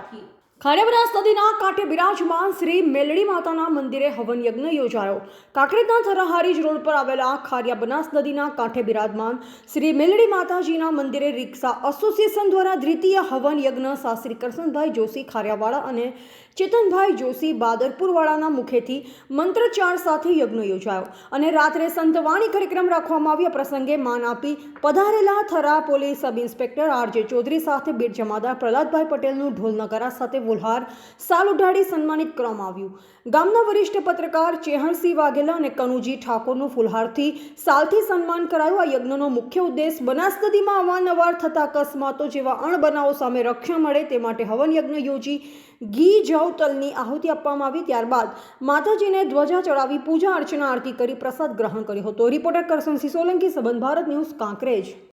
રાખી। ખાડિયા નદીના કાંઠે બિરાજમાન શ્રી મેલડી માતાના મંદિરે હવન યજ્ઞ યોજાયો। કાંકરેજના થરાહારીજ રોડ પર આવેલા ખાડિયા બનાસ નદીના કાંઠે બિરાજમાન શ્રી મેલડી માતાજીના મંદિરે રિક્ષા એસોસિએશન દ્વારા દ્વિતીય હવન યજ્ઞ શાસ્ત્રી કરશનભાઈ જોશી ખારિયાવાડા અને ચેતનભાઈ જોશી બાદરપુરવાળાના મુખેથી મંત્રોચ્ચાર સાથે યજ્ઞ યોજાયો અને રાત્રે સંતવાણી કાર્યક્રમ રાખવામાં આવ્યો। પ્રસંગે માન આપી પધારેલા Thara police sub inspector RJ Chaudhary સાથે બીટ જમાદાર પ્રહલાદભાઈ પટેલનું ઢોલ નગારા સાથે ફુલહાર સાલ ઉઢાડી સન્માનિત કરવામાં આવ્યું। ગામના વરિષ્ઠ પત્રકાર ચેહણસિંહ વાઘેલા અને કનુજી ઠાકોરનું ફુલહારથી સાલથી સન્માન કરાયું। આ યજ્ઞનો મુખ્ય ઉદ્દેશ બનાસ નદીમાં અવારનવાર થતા અકસ્માતો જેવા અણબનાવો સામે રક્ષણ મળે તે માટે હવન યજ્ઞ યોજી ઘી જવ તલની આહુતિ આપવામાં આવી। ત્યારબાદ માતાજીને ધ્વજા ચડાવી પૂજા અર્ચના આરતી કરી પ્રસાદ ગ્રહણ કર્યો હતો। રિપોર્ટર કરશનસિંહ સોલંકી, સંબંધ ભારત ન્યૂઝ, કાંકરેજ।